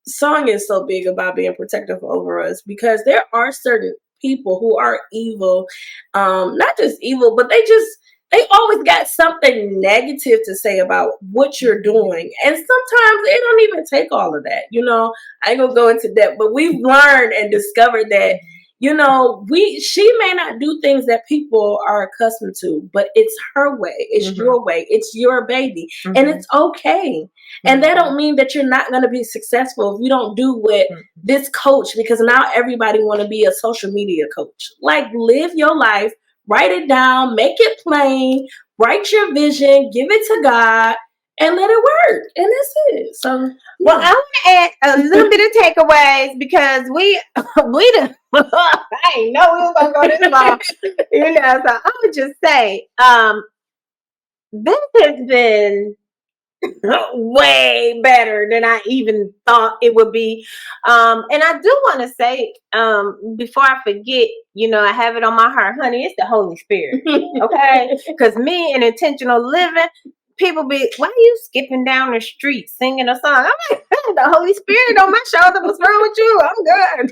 Sonya is so big about being protective over us, because there are certain people who are evil, not just evil, but they always got something negative to say about what you're doing. And sometimes they don't even take all of that. You know, I ain't gonna go into that, but we've learned and discovered that, you know, she may not do things that people are accustomed to, but it's her way. It's your way. It's your baby. And it's okay. And that don't mean that you're not going to be successful if you don't do what this coach, because now everybody want to be a social media coach. Like, live your life, write it down, make it plain, write your vision, give it to God, and let it work. And that's it. So, yeah. Well, I want to add a little bit of takeaways, because we I ain't know we were going to go this long. You know, so I would just say, this has been way better than I even thought it would be. And I do want to say, before I forget, you know, I have it on my heart, honey, it's the Holy Spirit. Okay? Because me and intentional living, people be, why are you skipping down the street singing a song? I'm like, the Holy Spirit on my shoulder. What's wrong with you? I'm good.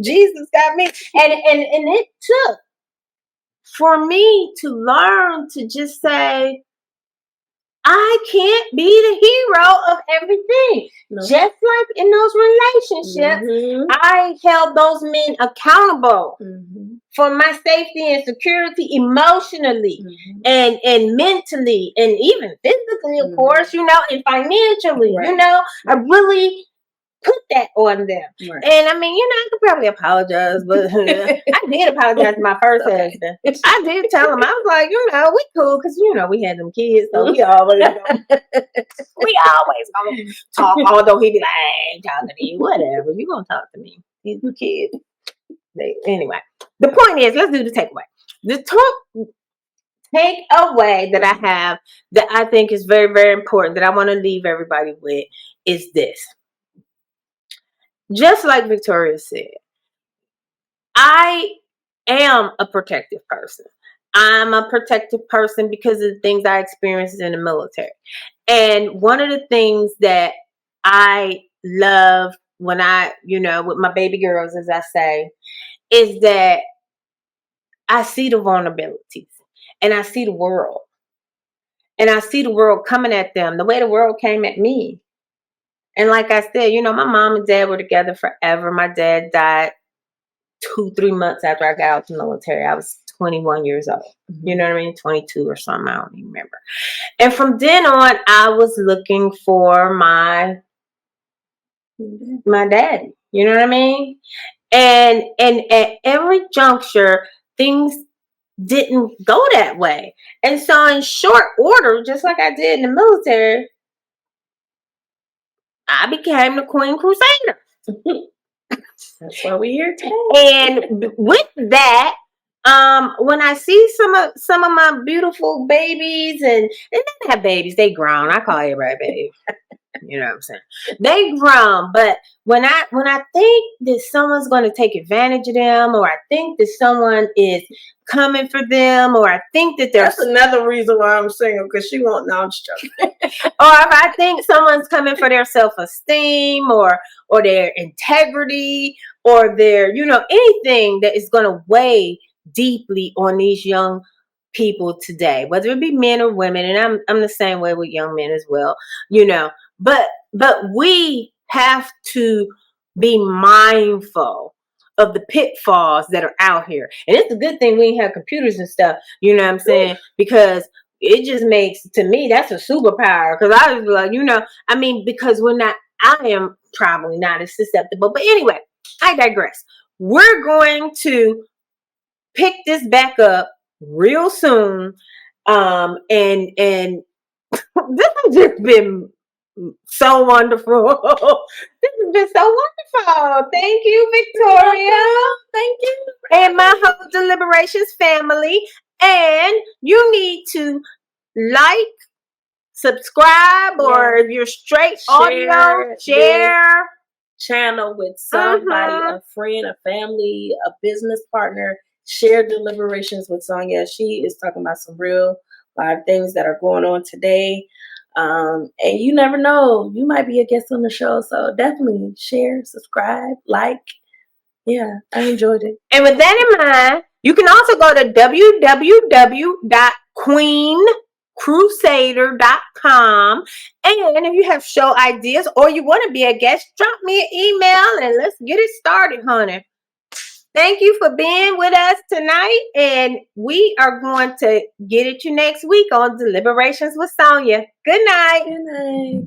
Jesus got me. And it took for me to learn to just say, I can't be the hero of everything. No. Just like in those relationships, I held those men accountable for my safety and security emotionally and mentally and even physically, of course, you know, and financially, you know, I really put that on them. Right. And I mean, you know, I could probably apologize, but I did apologize to my first husband. I did tell him, I was like, you know, we cool because, you know, we had them kids, so we always gonna talk, although he be like, I ain't talking to you, whatever, you gonna talk to me. These kids. Anyway, the point is, let's do the takeaway. The takeaway that I have that I think is very, very important that I want to leave everybody with is this. Just like Victoria said, I am a protective person. I'm a protective person because of the things I experienced in the military. And one of the things that I love when I, you know, with my baby girls, as I say, is that I see the vulnerabilities and I see the world. And I see the world coming at them the way the world came at me. And like I said, you know, my mom and dad were together forever. My dad died 2-3 months after I got out the military. I was 21 years old. You know what I mean? 22 or something. I don't even remember. And from then on, I was looking for my daddy. You know what I mean? And at every juncture, things didn't go that way. And so in short order, just like I did in the military, I became the Queen Crusader. That's why we're here today. And with that, when I see some of my beautiful babies, and they don't have babies, they grown. I call everybody baby. You know what I'm saying? They grown, but when I think that someone's going to take advantage of them, or I think that someone is coming for them, or I think that that's another reason why I'm single, because she won't know I'm joking. Or if I think someone's coming for their self-esteem or their integrity or their, you know, anything that is going to weigh deeply on these young people today, whether it be men or women, and I'm the same way with young men as well, you know. But we have to be mindful of the pitfalls that are out here. And it's a good thing we ain't have computers and stuff, you know what I'm saying? Because it just makes, to me, that's a superpower. Because I was like, you know, I mean, because I am probably not as susceptible. But anyway, I digress. We're going to pick this back up real soon. And this has just been so wonderful. This has been so wonderful. Thank you, Victoria. Thank you. And my whole Deliberations family. And you need to like, subscribe, or if you're straight audio, share channel with somebody, a friend, a family, a business partner. Share Deliberations with Sonya. She is talking about some real live things that are going on today. And you never know, you might be a guest on the show. So definitely share, subscribe, like. Yeah, I enjoyed it. And with that in mind, you can also go to www.queencrusader.com. And if you have show ideas or you want to be a guest, drop me an email and let's get it started, honey. Thank you for being with us tonight. And we are going to get at you next week on Deliberations with Sonya. Good night. Good night.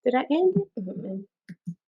Did I end it?